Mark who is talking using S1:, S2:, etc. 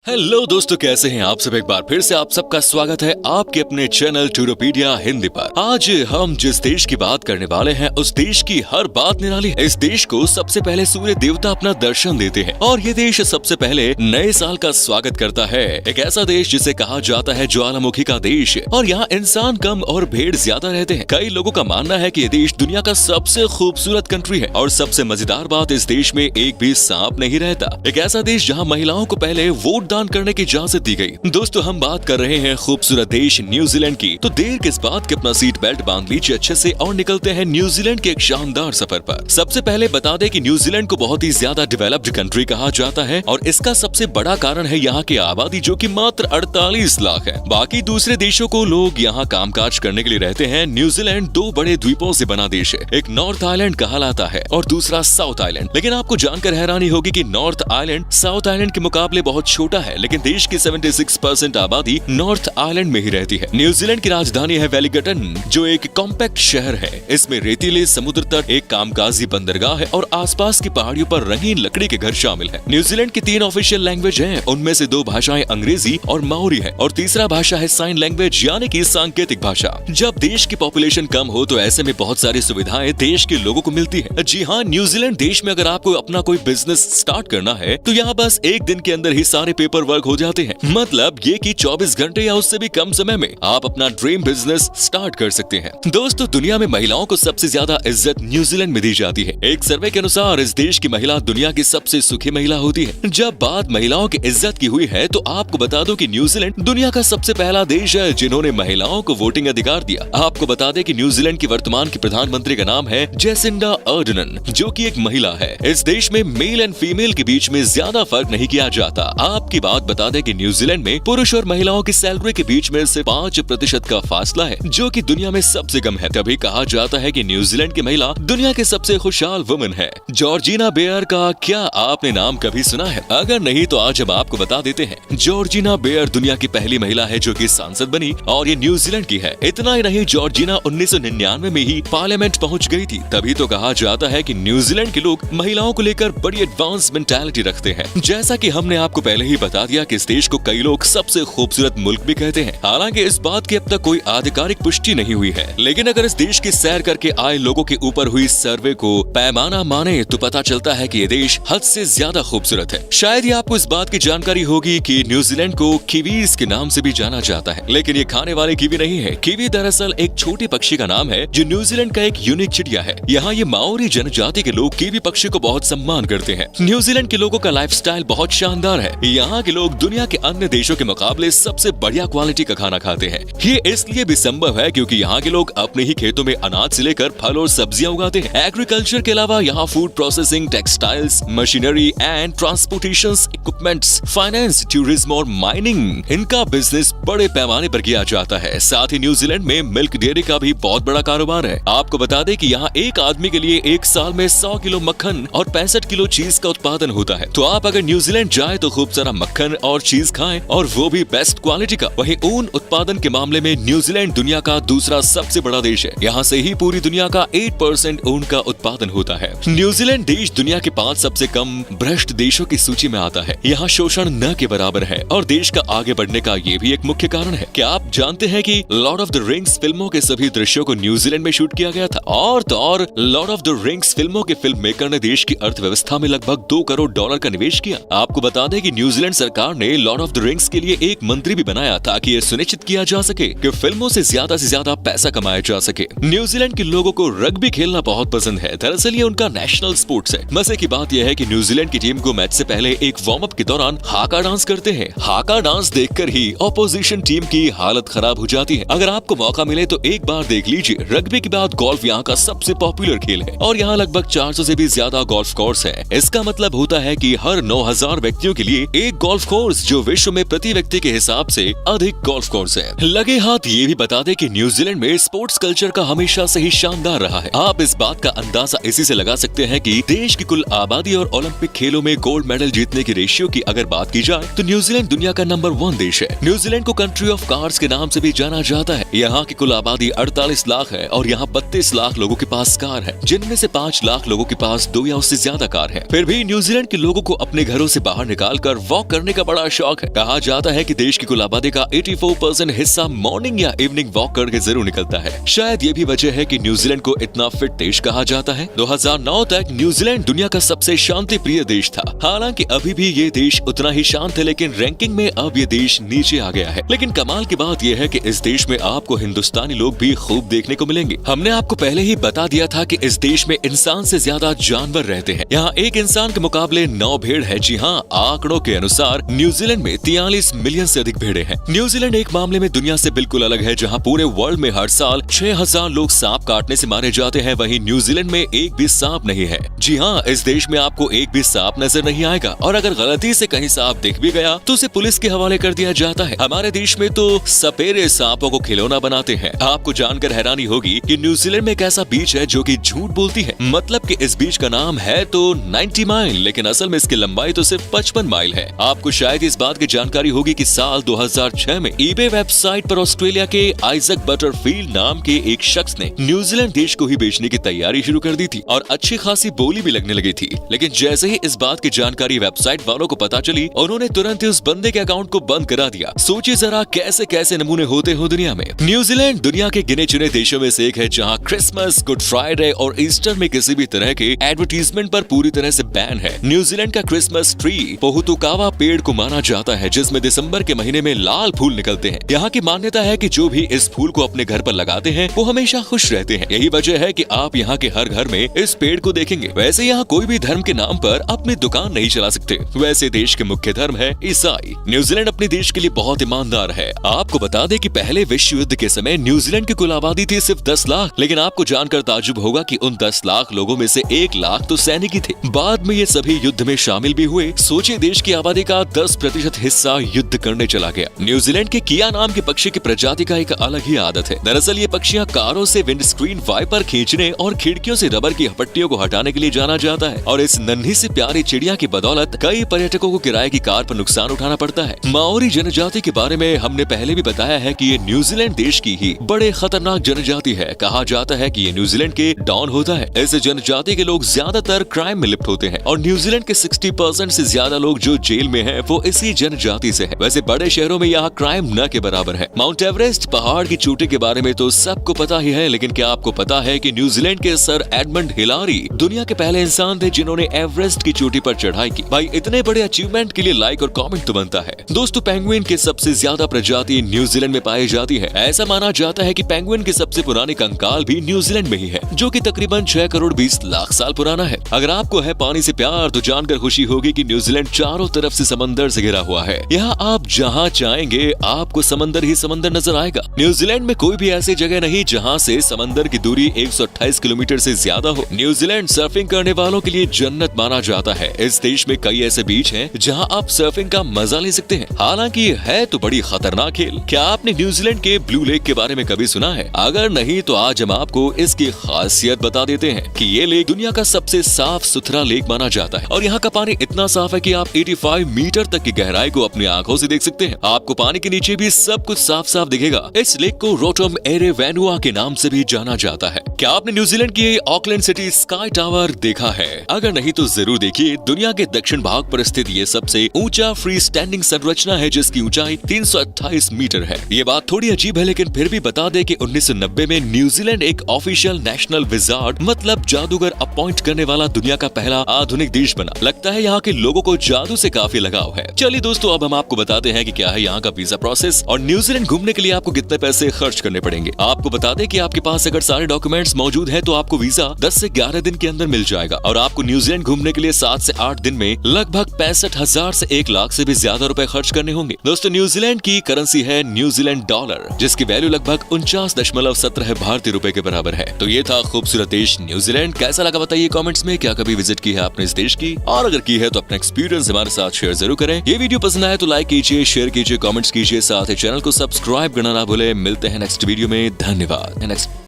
S1: Hello दोस्तों, कैसे हैं आप सब। एक बार फिर से आप सबका स्वागत है आपके अपने चैनल टूरोपीडिया हिंदी पर। आज हम जिस देश की बात करने वाले हैं उस देश की हर बात निराली है। इस देश को सबसे पहले सूर्य देवता अपना दर्शन देते हैं और ये देश सबसे पहले नए साल का स्वागत करता है। एक ऐसा देश जिसे कहा जाता है ज्वालामुखी का देश, और यहाँ इंसान कम और भेड़ ज्यादा रहते हैं। कई लोगों का मानना है कि ये देश दुनिया का सबसे खूबसूरत कंट्री है और सबसे मजेदार बात, इस देश में एक भी सांप नहीं रहता। एक ऐसा देश जहाँ महिलाओं को पहले वोट दान करने की इजाजत दी गई। दोस्तों, हम बात कर रहे हैं खूबसूरत देश न्यूजीलैंड की। तो देर किस बात की, अपना सीट बेल्ट बांध लीजिए अच्छे से और निकलते हैं न्यूजीलैंड के एक शानदार सफर पर। सबसे पहले बता दें कि न्यूजीलैंड को बहुत ही ज्यादा डेवलप्ड कंट्री कहा जाता है और इसका सबसे बड़ा कारण है यहाँ की आबादी, जो कि मात्र 48 लाख है। बाकी दूसरे देशों को लोग यहाँ कामकाज करने के लिए रहते हैं। न्यूजीलैंड दो बड़े द्वीपों से बना देश है। एक नॉर्थ आइलैंड कहलाता है और दूसरा साउथ आइलैंड। लेकिन आपको जानकर हैरानी होगी कि नॉर्थ आइलैंड साउथ आइलैंड के मुकाबले बहुत छोटा है, लेकिन देश की 76% आबादी नॉर्थ आइलैंड में ही रहती है। न्यूजीलैंड की राजधानी है वेलिंगटन, जो एक कॉम्पैक्ट शहर है। इसमें रेतीले समुद्र तट, एक कामकाजी बंदरगाह है और आसपास की पहाड़ियों पर रंगीन लकड़ी के घर शामिल है। न्यूजीलैंड की 3 ऑफिशियल लैंग्वेज हैं, उनमें से 2 भाषाएं अंग्रेजी और माओरी है और तीसरा भाषा है साइन लैंग्वेज, यानी कि सांकेतिक भाषा। जब देश की पॉपुलेशन कम हो तो ऐसे में बहुत सारी सुविधाएं देश के लोगों को मिलती है। जी हाँ, न्यूजीलैंड देश में अगर आपको अपना कोई बिजनेस स्टार्ट करना है तो यहाँ बस एक दिन के अंदर ही सारे पेपर वर्क हो जाते हैं। मतलब ये कि 24 घंटे या उससे भी कम समय में आप अपना ड्रीम बिजनेस स्टार्ट कर सकते हैं। दोस्तों, दुनिया में महिलाओं को सबसे ज्यादा इज्जत न्यूजीलैंड में दी जाती है। एक सर्वे के अनुसार इस देश की महिला दुनिया की सबसे सुखी महिला होती है। जब बात महिलाओं की इज्जत की हुई है तो आपको बता दो कि न्यूजीलैंड दुनिया का सबसे पहला देश है जिन्होंने महिलाओं को वोटिंग अधिकार दिया। आपको बता दें कि न्यूजीलैंड की वर्तमान की प्रधानमंत्री का नाम है जेसिंडा अर्डनन, जो कि एक महिला है। इस देश में मेल एंड फीमेल के बीच में ज्यादा फर्क नहीं किया जाता। आपकी बात बता दें कि न्यूजीलैंड में पुरुष और महिलाओं की सैलरी के बीच में से 5% का फासला है, जो कि दुनिया में सबसे कम है। तभी कहा जाता है कि न्यूजीलैंड की महिला दुनिया के सबसे खुशहाल वुमन है। जॉर्जिना बेयर का क्या आपने नाम कभी सुना है? अगर नहीं तो आज हम आपको बता देते हैं। जॉर्जिना बेयर दुनिया की पहली महिला है जो कि सांसद बनी और ये न्यूजीलैंड की है। इतना ही नहीं, जॉर्जिना 1999 में ही पार्लियामेंट पहुंच गई थी। तभी तो कहा जाता है कि न्यूजीलैंड के लोग महिलाओं को लेकर बड़ी एडवांस मेंटालिटी रखते हैं। जैसा कि हमने आपको पहले ही बता दिया कि इस देश को कई लोग सबसे खूबसूरत मुल्क भी कहते हैं। हालांकि इस बात की अब तक कोई आधिकारिक पुष्टि नहीं हुई है, लेकिन अगर इस देश की सैर करके आए लोगों के ऊपर हुई सर्वे को पैमाना माने तो पता चलता है कि ये देश हद से ज्यादा खूबसूरत है। शायद ही आपको इस बात की जानकारी होगी कि न्यूजीलैंड को कीवीज के नाम से भी जाना जाता है, लेकिन ये खाने वाले कीवी नहीं है। कीवी दरअसल एक छोटे पक्षी का नाम है जो न्यूजीलैंड का एक यूनिक चिड़िया है। यहाँ ये माओरी जनजाति के लोग कीवी पक्षी को बहुत सम्मान करते हैं। न्यूजीलैंड के लोगों का लाइफस्टाइल बहुत शानदार है। यहाँ के लोग दुनिया के अन्य देशों के मुकाबले सबसे बढ़िया क्वालिटी का खाना खाते हैं। ये इसलिए भी संभव है क्योंकि यहाँ के लोग अपने ही खेतों में अनाज से लेकर फल और सब्जियां उगाते हैं। एग्रीकल्चर के अलावा यहाँ food processing, textiles, machinery and transportation equipments, finance, tourism और माइनिंग, इनका बिजनेस बड़े पैमाने पर किया जाता है। साथ ही न्यूजीलैंड में मिल्क डेयरी का भी बहुत बड़ा कारोबार है। आपको बता दें कि यहाँ एक आदमी के लिए एक साल में 100 किलो मक्खन और 65 किलो चीज का उत्पादन होता है। तो आप अगर न्यूजीलैंड जाए तो खूब सारा मक्खन और चीज खाएं, और वो भी बेस्ट क्वालिटी का। वहीं ऊन उत्पादन के मामले में न्यूजीलैंड दुनिया का दूसरा सबसे बड़ा देश है। यहाँ से ही पूरी दुनिया का 8% ऊन का उत्पादन होता है। न्यूजीलैंड देश दुनिया के 5 सबसे कम भ्रष्ट देशों की सूची में आता है। यहाँ शोषण न के बराबर है और देश का आगे बढ़ने का ये भी एक मुख्य कारण है। क्या आप जानते हैं कि लॉर्ड ऑफ द रिंग्स फिल्मों के सभी दृश्यों को न्यूजीलैंड में शूट किया गया था? और तो और लॉर्ड ऑफ द रिंग्स फिल्मों के फिल्म मेकर ने देश की अर्थव्यवस्था में लगभग $2 करोड़ का निवेश किया। आपको बता दें कि न्यूजीलैंड सरकार ने लॉर्ड ऑफ द रिंग्स के लिए एक मंत्री भी बनाया ताकि ये सुनिश्चित किया जा सके कि फिल्मों से ज्यादा पैसा कमाया जा सके। न्यूजीलैंड के लोगों को रग्बी खेलना बहुत पसंद है। दरअसल ये उनका नेशनल स्पोर्ट्स है। मजे की बात यह है कि न्यूजीलैंड की टीम को मैच से पहले एक वार्म अप के दौरान हाका डांस करते हैं। हाका डांस देखकर ही ऑपोजिशन टीम की हालत खराब हो जाती है। अगर आपको मौका मिले तो एक बार देख लीजिए। रग्बी के बाद गोल्फ यहाँ का सबसे पॉपुलर खेल है और यहाँ लगभग 400 से भी ज्यादा गोल्फ कोर्स है। इसका मतलब होता है कि हर 9000 व्यक्तियों के लिए एक गोल्फ कोर्स, जो विश्व में प्रति व्यक्ति के हिसाब से अधिक गोल्फ कोर्स है। लगे हाथ ये भी बता दे कि न्यूजीलैंड में स्पोर्ट्स कल्चर का हमेशा से ही शानदार रहा है। आप इस बात का अंदाजा इसी से लगा सकते हैं कि देश की कुल आबादी और ओलंपिक खेलों में गोल्ड मेडल जीतने की रेशियो की अगर बात की जाए तो न्यूजीलैंड दुनिया का नंबर 1 देश है। न्यूजीलैंड को कंट्री ऑफ कार्स के नाम से भी जाना जाता है। यहाँ की कुल आबादी 48 लाख है और यहाँ 32 लाख लोगों के पास कार है, जिनमें से 5 लाख लोगों के पास 2 या उससे ज्यादा कार है। फिर भी न्यूजीलैंड के लोगों को अपने घरों से बाहर निकालकर वॉक करने का बड़ा शौक है। कहा जाता है कि देश की कुल आबादी का 84% हिस्सा मॉर्निंग या इवनिंग वॉक करके जरूर निकलता है। शायद ये भी वजह है कि न्यूजीलैंड को इतना फिट देश कहा जाता है। 2009 तक न्यूजीलैंड दुनिया का सबसे शांति प्रिय देश था। हालांकि अभी भी ये देश उतना ही शांत है, लेकिन रैंकिंग में अब ये देश नीचे आ गया है। लेकिन कमाल की बात यह है कि इस देश में आपको हिंदुस्तानी लोग भी खूब देखने को मिलेंगे। हमने आपको पहले ही बता दिया था कि इस देश में इंसान से ज्यादा जानवर रहते हैं। यहाँ एक इंसान के मुकाबले 9 भेड़ है। जी हाँ, आंकड़ों के अनुसार न्यूजीलैंड में 43 मिलियन से अधिक भेड़ें हैं। न्यूजीलैंड एक मामले में दुनिया से बिल्कुल अलग है, जहाँ पूरे वर्ल्ड में हर साल 6000 लोग सांप काटने से मारे जाते हैं। वहीं न्यूजीलैंड में एक भी सांप नहीं है। जी हाँ, इस देश में आपको एक भी सांप नजर नहीं आएगा, और अगर गलती से कहीं सांप दिख भी गया तो उसे पुलिस के हवाले कर दिया जाता है। हमारे देश में तो सपेरे सांपों को खिलौना बनाते हैं। आपको जानकर हैरानी होगी कि न्यूजीलैंड में एक ऐसा बीच है जो कि झूठ बोलती है। मतलब कि इस बीच का नाम है तो 90 माइल, लेकिन असल में इसकी लंबाई तो सिर्फ 55 माइल है। आपको शायद इस बात की जानकारी होगी कि साल 2006 में ईबे वेबसाइट पर ऑस्ट्रेलिया के आइजक बटरफील्ड नाम के एक शख्स ने न्यूजीलैंड देश को ही बेचने की तैयारी शुरू कर दी थी, और अच्छी खासी बोली भी लगने लगी थी। लेकिन जैसे ही इस बात की जानकारी वेबसाइट वालों को पता चली, उन्होंने तुरंत ही उस बंदे के अकाउंट को बंद करा दिया। सोचिए जरा कैसे कैसे नमूने होते हो दुनिया में। न्यूजीलैंड दुनिया के गिने चुने देशों में से एक है जहाँ क्रिसमस, गुड फ्राइडे और ईस्टर में किसी भी तरह के एडवर्टीजमेंट पर पूरी तरह से बैन है। न्यूजीलैंड का क्रिसमस ट्री पोहुतुकावा पेड़ को माना जाता है, जिसमें दिसंबर के महीने में लाल फूल निकलते हैं। यहाँ की मान्यता है कि जो भी इस फूल को अपने घर पर लगाते हैं वो हमेशा खुश रहते हैं। यही वजह है कि आप यहाँ के हर घर में इस पेड़ को देखेंगे। वैसे यहाँ कोई भी धर्म के नाम पर अपनी दुकान नहीं चला सकते। वैसे देश के मुख्य धर्म है ईसाई। न्यूजीलैंड अपने देश के लिए बहुत ईमानदार है। आपको बता दें कि पहले विश्व युद्ध के समय न्यूजीलैंड की कुल आबादी थी सिर्फ 10 लाख, लेकिन आपको जानकर ताज्जुब होगा कि उन 10 लाख लोगों में से 1 लाख तो सैनिक ही थे। बाद में ये सभी युद्ध में शामिल भी हुए। सोचिए देश की आबादी का 10% हिस्सा युद्ध करने चला गया। न्यूजीलैंड के किया नाम के पक्षी की प्रजाति का एक अलग ही आदत है। दरअसल ये पक्षियां कारों से विंडस्क्रीन वाइपर खींचने और खिड़कियों से रबर की पट्टियों को हटाने के लिए जाना जाता है, और इस नन्ही सी प्यारी चिड़िया की बदौलत कई पर्यटकों को किराए की कार पर नुकसान उठाना पड़ता है। माओरी जनजाति के बारे में हमने पहले भी बताया है कि ये न्यूजीलैंड देश की ही बड़े खतरनाक जनजाति है। कहा जाता है कि ये न्यूजीलैंड के डॉन होता है। इस जनजाति के लोग ज्यादातर क्राइम में लिप्त होते हैं, और न्यूजीलैंड के 60% से ज्यादा लोग जो जेल में हैं वो इसी जनजाति से है। वैसे बड़े शहरों में यहाँ क्राइम न के बराबर है। माउंट एवरेस्ट पहाड़ की चोटी के बारे में तो सबको पता ही है, लेकिन क्या आपको पता है कि न्यूजीलैंड के सर एडमंड हिलारी दुनिया के पहले इंसान थे जिन्होंने एवरेस्ट की चोटी पर चढ़ाई की। भाई इतने बड़े अचीवमेंट के लिए लाइक और कमेंट तो बनता है। दोस्तों, पेंगुइन की सबसे ज्यादा प्रजाति न्यूजीलैंड में पाई जाती है। ऐसा माना जाता है कि पेंगुइन की सबसे पुरानी कंकाल भी न्यूजीलैंड में ही है, जो कि तकरीबन 6 करोड़ 20 लाख साल पुराना है। अगर आपको है पानी से प्यार तो जानकर खुशी होगी कि न्यूजीलैंड चारों तरफ से समंदर से घिरा हुआ है। यहाँ आप जहाँ चाहेंगे आपको समंदर ही समंदर नजर आएगा। न्यूजीलैंड में कोई भी ऐसी जगह नहीं जहाँ से समंदर की दूरी 128 किलोमीटर से ज्यादा हो। न्यूजीलैंड सर्फिंग करने वालों के लिए जन्नत माना जाता है। इस देश में कई ऐसे बीच हैं जहाँ आप सर्फिंग का मजा ले सकते हैं। हालांकि ये है तो बड़ी खतरनाक खेल। क्या आपने न्यूजीलैंड के ब्लू लेक के बारे में कभी सुना है? अगर नहीं तो आज हम आपको इसकी खासियत बता देते हैं कि ये लेक दुनिया का सबसे साफ सुथरा लेक माना जाता है, और यहाँ का पानी इतना साफ है कि आप 85 मीटर तक की गहराई को अपनी आंखों से देख सकते हैं। आपको पानी के नीचे भी सब कुछ साफ साफ दिखेगा। इस लेक को रोटम एरे वैनुआ के नाम से भी जाना जाता है। क्या आपने न्यूजीलैंड की ऑकलैंड सिटी स्काई टावर देखा है? अगर नहीं तो जरूर देखिए। दुनिया के दक्षिण भाग पर स्थित ये सबसे ऊंचा फ्री स्टैंडिंग संरचना है, जिसकी ऊंचाई 328 मीटर है। ये बात थोड़ी अजीब है, लेकिन फिर भी बता दे कि 1990 में न्यूजीलैंड एक ऑफिशियल नेशनल विजार्ड मतलब जादूगर अपॉइंट करने वाला दुनिया का पहला आधुनिक देश बना। लगता है यहाँ के लोगों को जादू से काफी लगाव है। चलिए दोस्तों, अब हम आपको बताते हैं कि क्या है यहाँ का वीजा प्रोसेस और न्यूजीलैंड घूमने के लिए आपको कितने पैसे खर्च करने पड़ेंगे। आपको बता दें कि आपके पास अगर सारे डॉक्यूमेंट्स मौजूद हैं तो आपको वीजा 10 से 11 दिन के अंदर मिल जाएगा, और आपको न्यूजीलैंड घूमने के लिए 7 से 8 दिन में लगभग 65,000 से 1 लाख से भी ज्यादा रुपए खर्च करने होंगे। दोस्तों, न्यूजीलैंड की करेंसी है न्यूजीलैंड डॉलर, जिसकी वैल्यू लगभग 49.17 भारतीय रुपए के बराबर है। तो ये था खूबसूरत देश न्यूजीलैंड। कैसा लगा बताइए कमेंट्स में। क्या कभी विजिट की है आपने इस देश की, और अगर की है तो अपना एक्सपीरियंस हमारे साथ शेयर जरूर करें। ये वीडियो पसंद आए तो लाइक कीजिए, शेयर कीजिए, कमेंट्स कीजिए, साथ ही चैनल को सब्सक्राइब करना ना भूले। मिलते हैं नेक्स्ट वीडियो में। धन्यवाद।